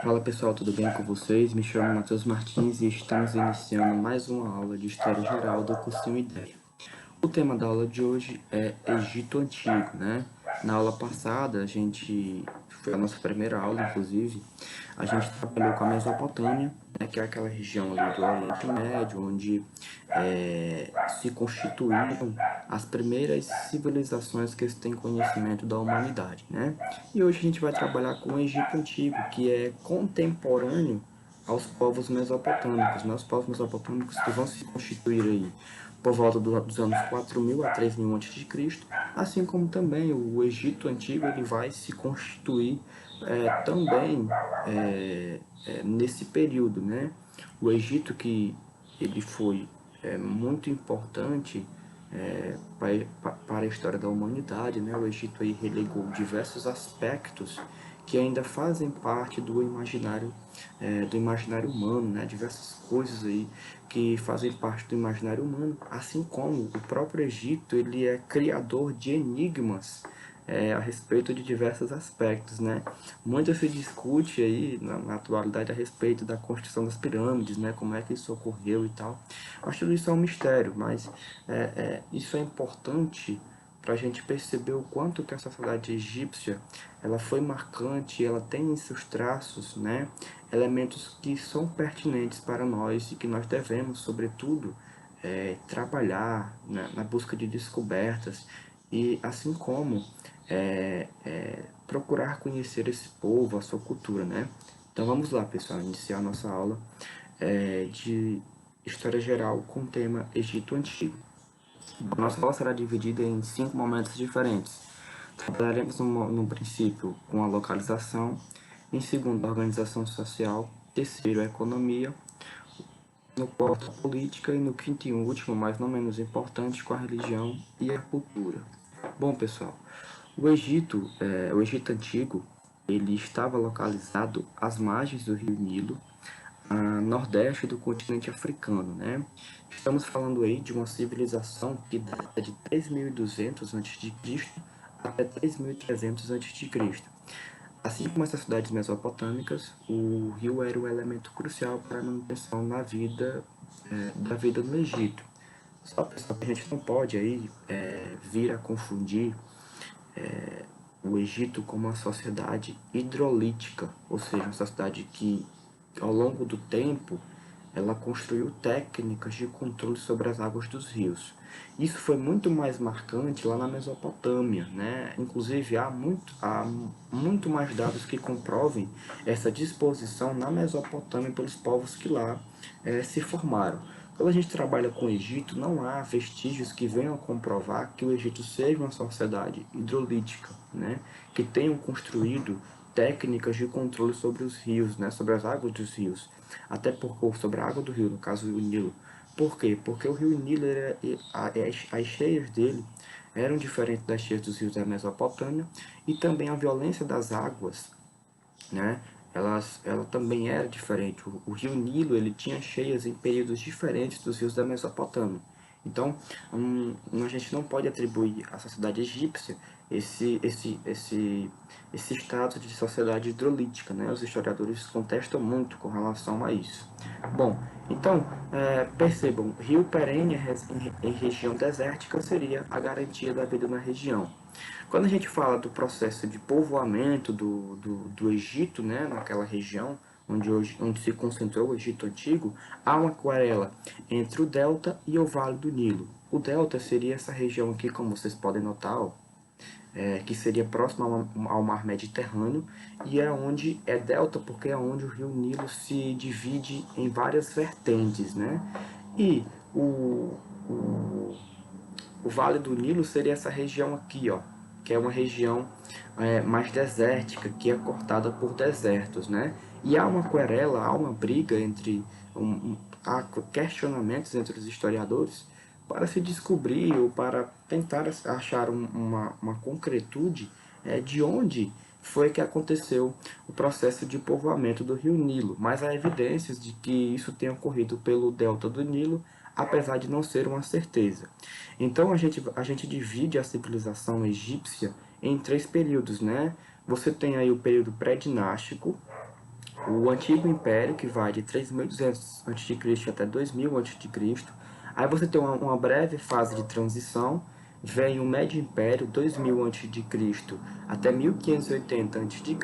Fala pessoal, tudo bem com vocês? Me chamo Matheus Martins e estamos iniciando mais uma aula de História Geral do cursinho Ideia. O tema da aula de hoje é Egito Antigo, né? Na aula passada, foi a nossa primeira aula, inclusive, a gente trabalhou com a Mesopotâmia, né, que é aquela região ali do Oriente Médio, onde se constituíram as primeiras civilizações que têm conhecimento da humanidade, né? E hoje a gente vai trabalhar com o Egito Antigo, que é contemporâneo aos povos mesopotâmicos, né? Os povos mesopotâmicos que vão se constituir aí por volta dos anos 4000 a 3000 a.C., assim como também o Egito Antigo ele vai se constituir também nesse período, né? O Egito que ele foi muito importante para a história da humanidade, né? O Egito aí relegou diversos aspectos que ainda fazem parte do imaginário humano, né? Diversas coisas aí que fazem parte do imaginário humano, assim como o próprio Egito ele é criador de enigmas a respeito de diversos aspectos, né? Muito se discute aí na atualidade a respeito da construção das pirâmides, né? Como é que isso ocorreu e tal. Acho que tudo isso é um mistério, mas isso é importante para a gente perceber o quanto que a sociedade egípcia ela foi marcante, ela tem em seus traços, né, elementos que são pertinentes para nós e que nós devemos, sobretudo, trabalhar na busca de descobertas e assim como procurar conhecer esse povo, a sua cultura, né? Então vamos lá, pessoal, iniciar a nossa aula de História Geral com o tema Egito Antigo. A nossa aula será dividida em 5 momentos diferentes. Trabalharemos no princípio com a localização, em segundo a organização social, terceiro a economia, no quarto a política e no quinto e último, mas não menos importante, com a religião e a cultura. Bom pessoal, o Egito Antigo, ele estava localizado às margens do rio Nilo, a nordeste do continente africano, né? Estamos falando aí de uma civilização que data de 3200 a.C. até 3300 a.C. Assim como essas cidades mesopotâmicas, o rio era um elemento crucial para a manutenção da vida no Egito. Só que a gente não pode aí vir a confundir o Egito como uma sociedade hidrolítica, ou seja, uma sociedade que ao longo do tempo ela construiu técnicas de controle sobre as águas dos rios. Isso foi muito mais marcante lá na Mesopotâmia, né? Inclusive há muito mais dados que comprovem essa disposição na Mesopotâmia pelos povos que lá se formaram. Quando a gente trabalha com o Egito, não há vestígios que venham comprovar que o Egito seja uma sociedade hidrolítica, né? Que tenham construído técnicas de controle sobre os rios, né? Sobre as águas dos rios. Até porque sobre a água do rio, no caso o Nilo. Por quê? Porque o rio Nilo, as cheias dele eram diferentes das cheias dos rios da Mesopotâmia e também a violência das águas, né? Ela também era diferente. O rio Nilo ele tinha cheias em períodos diferentes dos rios da Mesopotâmia. Então, a gente não pode atribuir à sociedade egípcia esse status de sociedade hidrolítica, né? Os historiadores contestam muito com relação a isso. Bom, então, percebam, rio perene em região desértica seria a garantia da vida na região. Quando a gente fala do processo de povoamento do Egito, né, naquela região onde se concentrou o Egito Antigo, há uma aquarela entre o delta e o Vale do Nilo. O delta seria essa região aqui, como vocês podem notar, ó, que seria próximo ao mar Mediterrâneo, e é delta porque é onde o rio Nilo se divide em várias vertentes, né? E o Vale do Nilo seria essa região aqui, ó, que é uma região mais desértica, que é cortada por desertos, né? E há uma querela, há uma briga há questionamentos entre os historiadores para se descobrir ou para tentar achar uma concretude de onde foi que aconteceu o processo de povoamento do rio Nilo, mas há evidências de que isso tenha ocorrido pelo delta do Nilo, apesar de não ser uma certeza. Então a gente divide a civilização egípcia em 3 períodos, né? Você tem aí o período pré-dinástico, o Antigo Império, que vai de 3.200 a.C. até 2000 a.C. Aí você tem uma breve fase de transição, vem o Médio Império, 2000 a.C. até 1580 a.C.,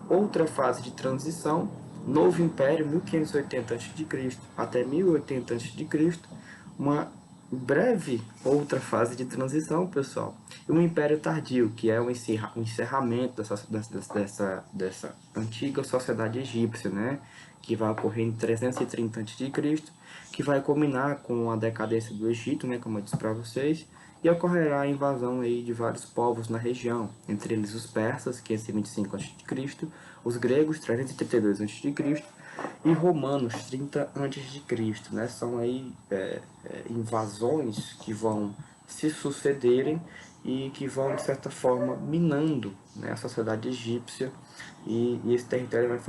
outra fase de transição, Novo Império, 1580 a.C. até 1080 a.C., uma breve outra fase de transição, pessoal, e um Império Tardio, que é o encerramento dessa antiga sociedade egípcia, né? Que vai ocorrer em 330 a.C., que vai culminar com a decadência do Egito, né? Como eu disse para vocês, e ocorrerá a invasão aí de vários povos na região, entre eles os persas, 525 a.C., os gregos, 332 a.C., e romanos, 30 a.C., né? São aí invasões que vão se sucederem e que vão, de certa forma, minando, né, a sociedade egípcia, e esse território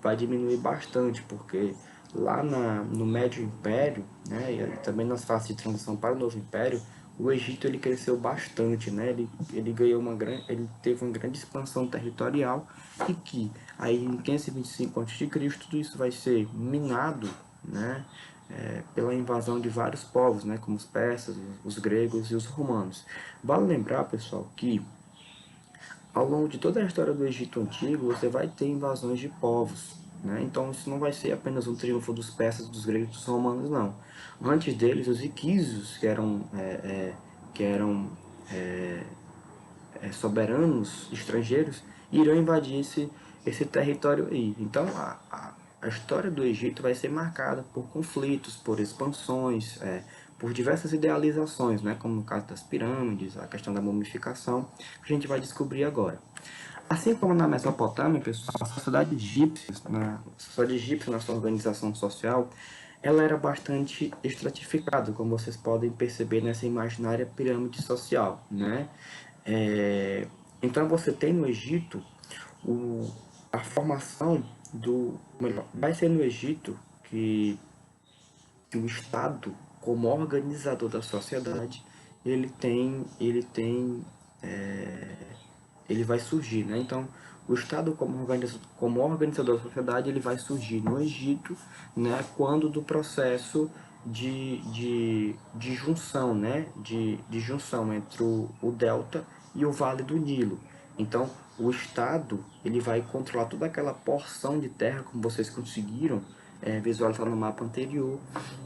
vai diminuir bastante, porque lá no Médio Império, né, e também nas fases de transição para o Novo Império, o Egito ele cresceu bastante, né? Ele ganhou ele teve uma grande expansão territorial, e que aí em 525 a.C. tudo isso vai ser minado, né? Pela invasão de vários povos, né? Como os persas, os gregos e os romanos. Vale lembrar, pessoal, que ao longo de toda a história do Egito Antigo, você vai ter invasões de povos, né? Então isso não vai ser apenas um triunfo dos persas, dos gregos e dos romanos, não. Antes deles, os iquísios, que eram soberanos estrangeiros, irão invadir esse território aí. Então a história do Egito vai ser marcada por conflitos, por expansões, por diversas idealizações, né? Como no caso das pirâmides, a questão da mumificação, que a gente vai descobrir agora. Assim como na Mesopotâmia, pessoal, a sociedade egípcia na sua organização social, ela era bastante estratificada, como vocês podem perceber nessa imaginária pirâmide social, né? É, então você tem no Egito a formação melhor, vai ser no Egito que o Estado, como organizador da sociedade, ele vai surgir, né? Então, o Estado como organizador da sociedade, ele vai surgir no Egito, né? Quando do processo de junção, né? De junção entre o delta e o Vale do Nilo. Então, o Estado, ele vai controlar toda aquela porção de terra, como vocês conseguiram visualizar no mapa anterior,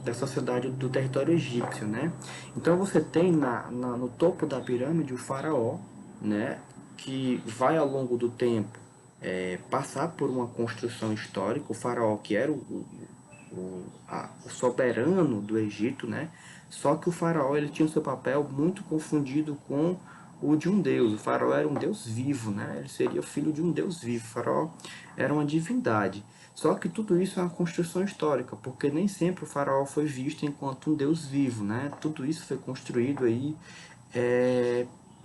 da sociedade do território egípcio, né? Então, você tem no topo da pirâmide o faraó, né? Que vai ao longo do tempo passar por uma construção histórica. O faraó, que era o soberano do Egito, né? Só que o faraó ele tinha o seu papel muito confundido com o de um deus. O faraó era um deus vivo, né? Ele seria o filho de um deus vivo. O faraó era uma divindade. Só que tudo isso é uma construção histórica, porque nem sempre o faraó foi visto enquanto um deus vivo, né? Tudo isso foi construído aí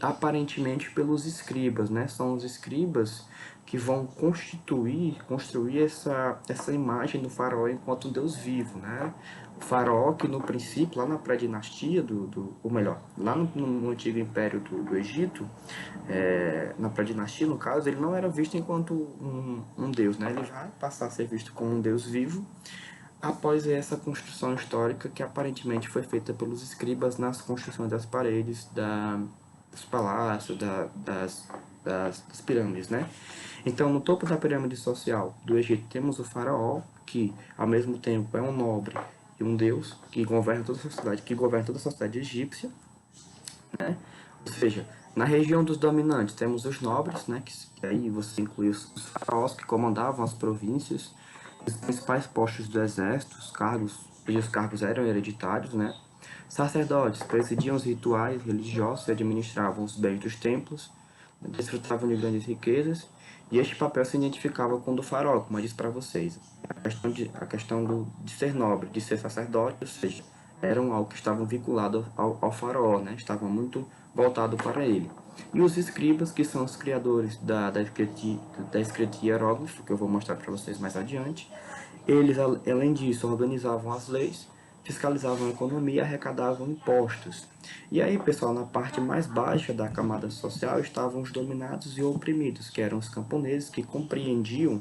aparentemente pelos escribas, né? São os escribas que vão construir essa imagem do faraó enquanto um deus vivo, né? O faraó que no princípio, lá na pré-dinastia ou melhor, lá no antigo império do Egito, na pré-dinastia, no caso, ele não era visto enquanto um deus, né? Ele vai passar a ser visto como um deus vivo após essa construção histórica que aparentemente foi feita pelos escribas nas construções das paredes dos palácios, das pirâmides, né? Então, no topo da pirâmide social do Egito temos o faraó, que ao mesmo tempo é um nobre e um deus que governa toda a sociedade egípcia, né? Ou seja, na região dos dominantes temos os nobres, né? Que aí você inclui os faraós que comandavam as províncias, os principais postos do exército, os cargos eram hereditários, né? Sacerdotes presidiam os rituais religiosos e administravam os bens dos templos, desfrutavam de grandes riquezas, e este papel se identificava com o do faraó, como eu disse para vocês. A questão de ser nobre, de ser sacerdote, ou seja, eram algo que estavam vinculados ao faraó, né? Estavam muito voltados para ele. E os escribas, que são os criadores da escrita hieróglifa, que eu vou mostrar para vocês mais adiante, eles, além disso, organizavam as leis, fiscalizavam a economia e arrecadavam impostos. E aí, pessoal, na parte mais baixa da camada social estavam os dominados e oprimidos, que eram os camponeses, que compreendiam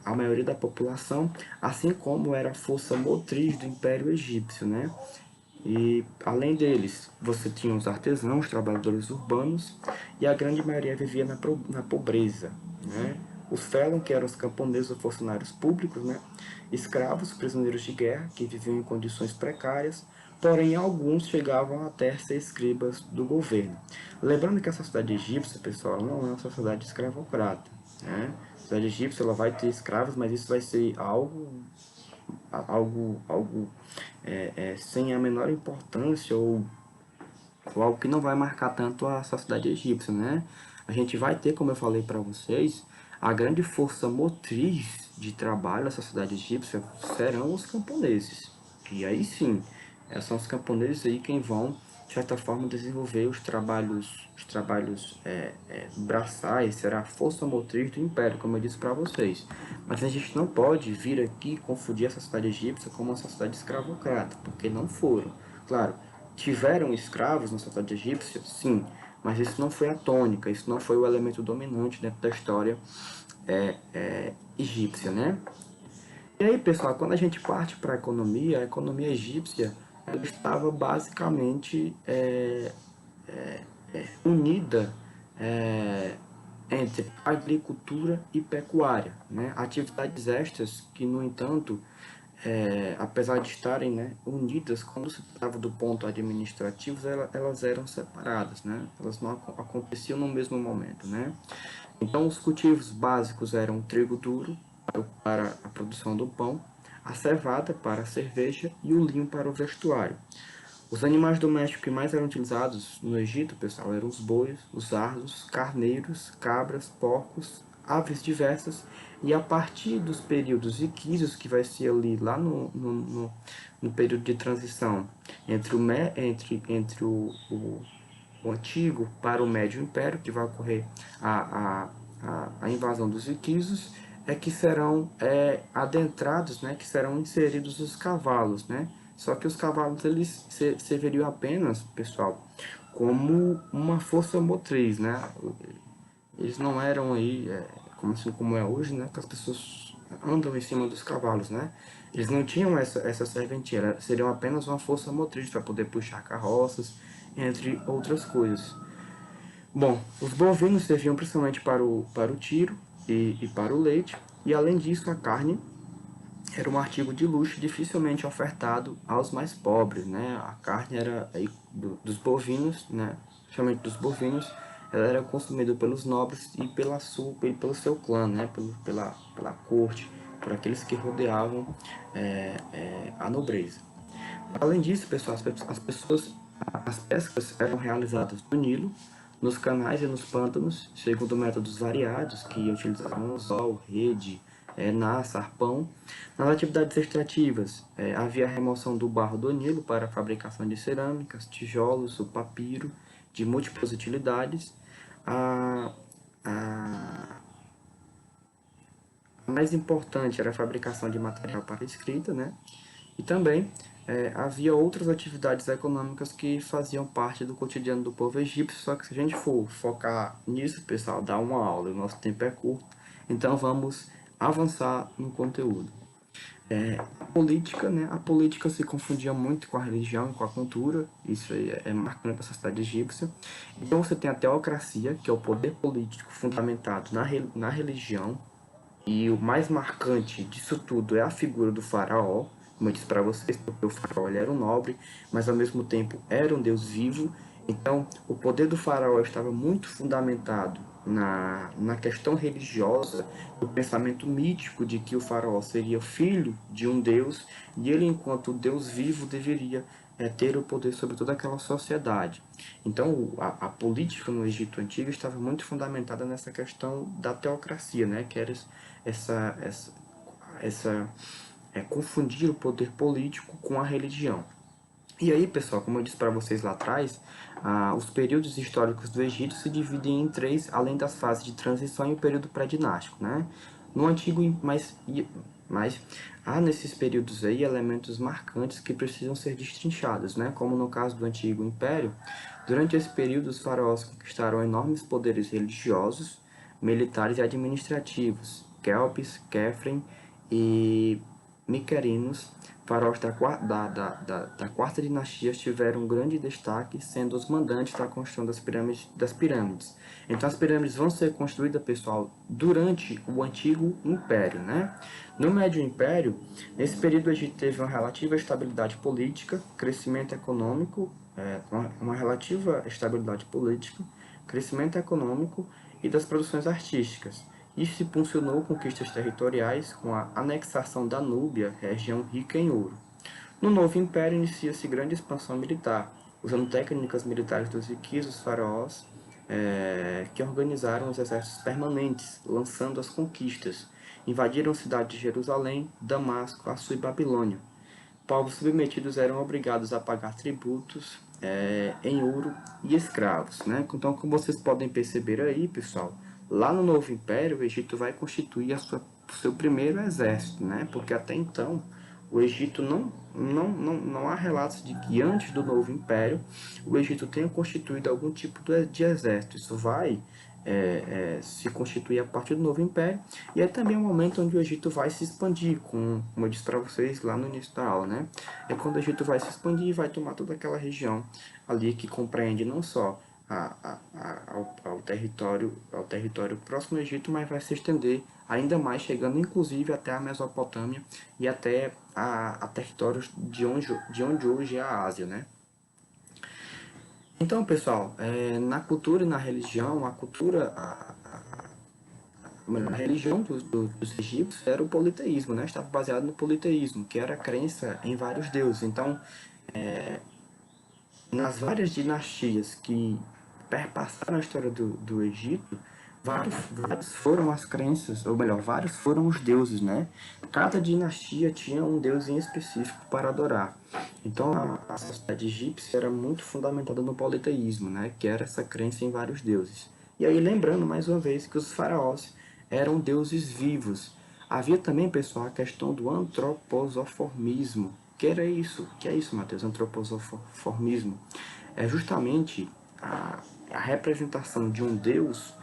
a maioria da população, assim como era a força motriz do Império Egípcio, né? E além deles, você tinha os artesãos, os trabalhadores urbanos, e a grande maioria vivia na pobreza, né? Os felon, que eram os camponeses ou funcionários públicos, né? Escravos, prisioneiros de guerra, que viviam em condições precárias, porém alguns chegavam até ser escribas do governo. Lembrando que a sociedade egípcia, pessoal, ela não é uma sociedade escravocrata, né? A sociedade egípcia ela vai ter escravos, mas isso vai ser algo sem a menor importância ou algo que não vai marcar tanto a sociedade egípcia, né? A gente vai ter, como eu falei para vocês, a grande força motriz de trabalho da sociedade egípcia serão os camponeses. E aí sim, são os camponeses aí quem vão, de certa forma, desenvolver os trabalhos braçais, será a força motriz do império, como eu disse para vocês. Mas a gente não pode vir aqui confundir a sociedade egípcia com uma sociedade escravocrata, porque não foram. Claro, tiveram escravos na sociedade egípcia, sim, mas isso não foi a tônica, isso não foi o elemento dominante dentro da história egípcia, né? E aí, pessoal, quando a gente parte para a economia egípcia ela estava basicamente unida é, entre agricultura e pecuária, né? Atividades estas que, no entanto, apesar de estarem, né, unidas, quando se tratava do ponto administrativo, elas eram separadas, né? Elas não aconteciam no mesmo momento, né? Então, os cultivos básicos eram o trigo duro para a produção do pão, a cevada para a cerveja e o linho para o vestuário. Os animais domésticos que mais eram utilizados no Egito, pessoal, eram os bois, os ardos, carneiros, cabras, porcos, aves diversas, e a partir dos períodos iquídeos, que vai ser ali lá no período de transição entre o Antigo para o Médio Império, que vai ocorrer a invasão dos iquídeos, que serão adentrados, né, que serão inseridos os cavalos, né? Só que os cavalos eles serviriam apenas, pessoal, como uma força motriz, né? Eles não eram aí, como é hoje, né? Que as pessoas andam em cima dos cavalos, né? Eles não tinham essa serventia, seriam apenas uma força motriz para poder puxar carroças, entre outras coisas. Bom, os bovinos serviam principalmente para o tiro e para o leite, e além disso a carne era um artigo de luxo dificilmente ofertado aos mais pobres, né? A carne era aí, dos bovinos, né? Principalmente dos bovinos, ela era consumida pelos nobres e pelo seu clã, né? Pela corte, por aqueles que rodeavam a nobreza. Além disso, pessoal, as pescas eram realizadas no Nilo, nos canais e nos pântanos, segundo métodos variados que utilizavam anzol, rede, naça, arpão. Nas atividades extrativas, havia a remoção do barro do Nilo para a fabricação de cerâmicas, tijolos, o papiro, de múltiplas utilidades. A, a mais importante era a fabricação de material para escrita, né? E também havia outras atividades econômicas que faziam parte do cotidiano do povo egípcio, só que se a gente for focar nisso, pessoal, dá uma aula, o nosso tempo é curto, então vamos avançar no conteúdo. A política, né? A política se confundia muito com a religião e com a cultura, isso aí é marcante para a sociedade egípcia. Então você tem a teocracia, que é o poder político fundamentado na religião, e o mais marcante disso tudo é a figura do faraó, como eu disse para vocês, porque o faraó ele era um nobre, mas ao mesmo tempo era um deus vivo. Então, o poder do faraó estava muito fundamentado na questão religiosa, do pensamento mítico de que o faraó seria filho de um deus, e ele, enquanto deus vivo, deveria ter o poder sobre toda aquela sociedade. Então, a política no Egito Antigo estava muito fundamentada nessa questão da teocracia, né? Que era essa confundir o poder político com a religião. E aí, pessoal, como eu disse para vocês lá atrás, os períodos históricos do Egito se dividem em três, além das fases de transição e o período pré-dinástico, né? No antigo, mas Mas há nesses períodos aí elementos marcantes que precisam ser destrinchados, né? Como no caso do Antigo Império, durante esse período os faraós conquistaram enormes poderes religiosos, militares e administrativos. Kelpis, Kefren e Miquerinos, faraós da quarta dinastia, tiveram um grande destaque, sendo os mandantes da construção das pirâmides. Então as pirâmides vão ser construídas, pessoal, durante o Antigo Império, né? No Médio Império, nesse período o Egito teve uma relativa estabilidade política, crescimento econômico, uma relativa estabilidade política, crescimento econômico e das produções artísticas. Isso impulsionou conquistas territoriais com a anexação da Núbia, região rica em ouro. No novo império inicia-se grande expansão militar, usando técnicas militares dos riquíssimos faraós, que organizaram os exércitos permanentes, lançando as conquistas. Invadiram cidades de Jerusalém, Damasco, Assur e Babilônia. Povos submetidos eram obrigados a pagar tributos em ouro e escravos, né? Então, como vocês podem perceber aí, pessoal, lá no Novo Império, o Egito vai constituir o seu primeiro exército, né? Porque até então, o Egito não há relatos de que antes do Novo Império, o Egito tenha constituído algum tipo de exército. Isso vai se constituir a partir do Novo Império, e é também um momento onde o Egito vai se expandir, como eu disse para vocês lá no início da aula, né? É quando o Egito vai se expandir e vai tomar toda aquela região ali que compreende não só ao território próximo ao Egito, mas vai se estender ainda mais, chegando inclusive até a Mesopotâmia e até a territórios de onde hoje é a Ásia, né? Então, pessoal, na cultura e na religião, a religião dos egípcios era o politeísmo, né? Estava baseado no politeísmo, que era a crença em vários deuses. Então, nas várias dinastias que perpassaram a história do Egito, vários foram as crenças, ou melhor, vários foram os deuses, né? Cada dinastia tinha um deus em específico para adorar. Então, a sociedade egípcia era muito fundamentada no politeísmo, né? Que era essa crença em vários deuses. E aí, lembrando mais uma vez que os faraós eram deuses vivos. Havia também, pessoal, a questão do antroposoformismo. Que era isso? Que é isso, Matheus? Antroposoformismo é justamente a representação de um deus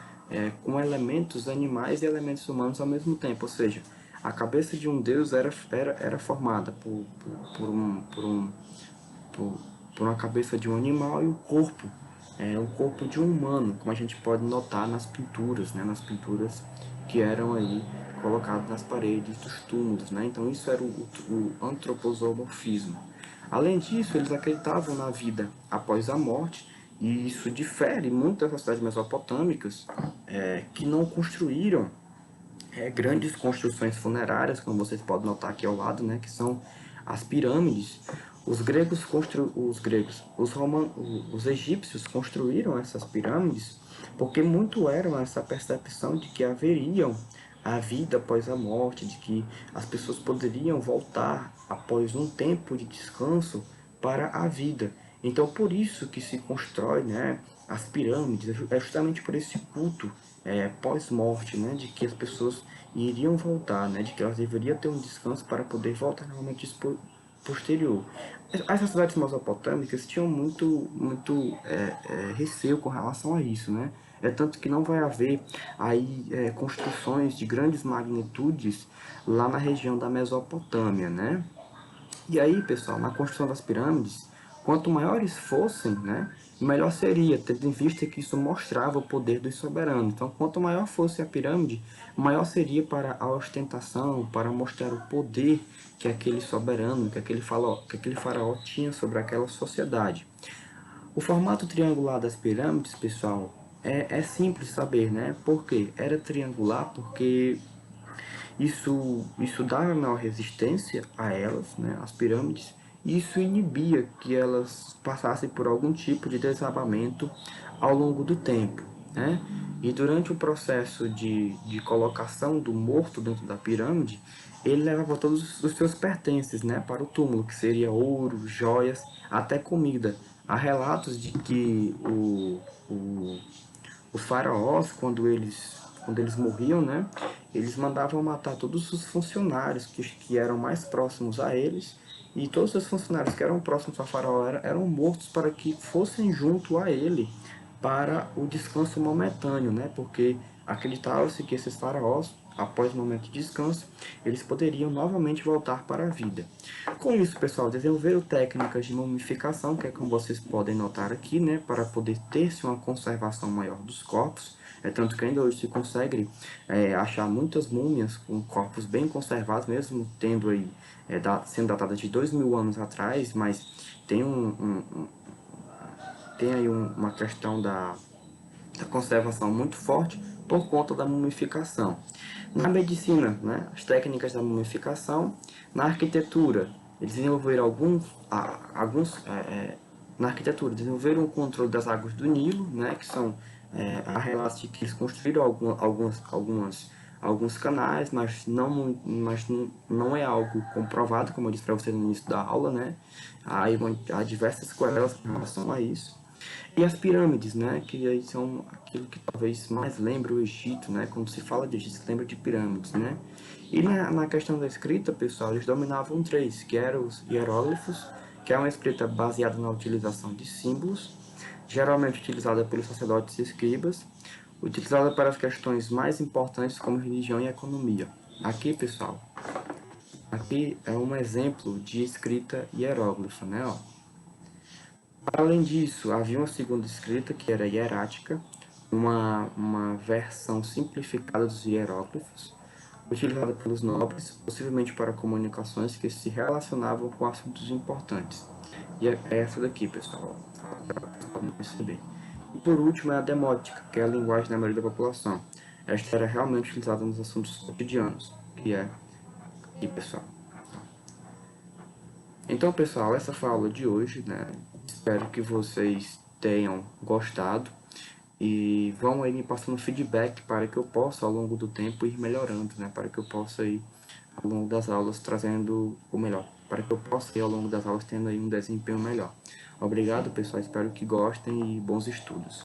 com elementos animais e elementos humanos ao mesmo tempo. Ou seja, a cabeça de um deus era formada por, por uma cabeça de um animal, e o corpo de um humano, como a gente pode notar nas pinturas, né? Nas pinturas que eram aí colocadas nas paredes dos túmulos, né? Então isso era o antroposomorfismo. Além disso, eles acreditavam na vida após a morte, e isso difere muito das sociedades mesopotâmicas, que não construíram grandes construções funerárias, como vocês podem notar aqui ao lado, né, que são as pirâmides. Os egípcios construíram essas pirâmides porque muito eram essa percepção de que haveriam a vida após a morte, de que as pessoas poderiam voltar após um tempo de descanso para a vida. Então, por isso que se constrói, né, as pirâmides, é justamente por esse culto pós-morte, né, de que as pessoas iriam voltar, né, de que elas deveriam ter um descanso para poder voltar no momento posterior. As sociedades mesopotâmicas tinham muito receio com relação a isso, né? É tanto que não vai haver aí construções de grandes magnitudes lá na região da Mesopotâmia, né? E aí, pessoal, na construção das pirâmides, quanto maiores fossem, né, melhor seria, tendo em vista que isso mostrava o poder dos soberanos. Então, quanto maior fosse a pirâmide, maior seria para a ostentação, para mostrar o poder que aquele soberano, que aquele faraó tinha sobre aquela sociedade. O formato triangular das pirâmides, pessoal, é simples saber, né? Por quê? Era triangular porque isso dava maior resistência a elas, né, as pirâmides, e isso inibia que elas passassem por algum tipo de desabamento ao longo do tempo, né? E durante o processo de colocação do morto dentro da pirâmide, ele levava todos os seus pertences, né, para o túmulo, que seria ouro, joias, até comida. Há relatos de que os faraós, quando eles quando eles morriam, né, eles mandavam matar todos os funcionários que eram mais próximos a eles, e todos os funcionários que eram próximos a Faraó eram mortos para que fossem junto a ele para o descanso momentâneo, né, porque acreditava-se que esses faraós, após o momento de descanso, eles poderiam novamente voltar para a vida. Com isso, pessoal, desenvolveram técnicas de mumificação, que é como vocês podem notar aqui, né, para poder ter-se uma conservação maior dos corpos. É tanto que ainda hoje se consegue achar muitas múmias com corpos bem conservados, mesmo tendo aí, sendo datadas de 2000 anos atrás, mas tem tem aí uma questão da conservação muito forte por conta da mumificação. Na medicina, né, as técnicas da mumificação. Na arquitetura, eles desenvolveram na arquitetura, desenvolveram o controle das águas do Nilo, né, que são a relato de que eles construíram alguns canais, mas não é algo comprovado, como eu disse para vocês no início da aula, né? Há diversas querelas em relação a isso. E as pirâmides, né, que aí são aquilo que talvez mais lembra o Egito, né, quando se fala de Egito, se lembra de pirâmides, né. E na questão da escrita, pessoal, eles dominavam três, que eram os hieróglifos, que é uma escrita baseada na utilização de símbolos, geralmente utilizada pelos sacerdotes e escribas, utilizada para as questões mais importantes como religião e economia. Aqui, pessoal, aqui é um exemplo de escrita hieróglifa, né, ó. Além disso, havia uma segunda escrita, que era hierática, uma versão simplificada dos hieróglifos, utilizada pelos nobres, possivelmente para comunicações que se relacionavam com assuntos importantes. E é essa daqui, pessoal, para perceber. E por último é a demótica, que é a linguagem da maioria da população. Esta era realmente utilizada nos assuntos cotidianos, que é aqui, pessoal. Então, pessoal, essa foi a aula de hoje, né? Espero que vocês tenham gostado e vão aí me passando feedback para que eu possa, ao longo do tempo, ir melhorando, né? Para que eu possa ir, ao longo das aulas, trazendo o melhor. Para que eu possa ir, ao longo das aulas, tendo aí um desempenho melhor. Obrigado, pessoal. Espero que gostem e bons estudos.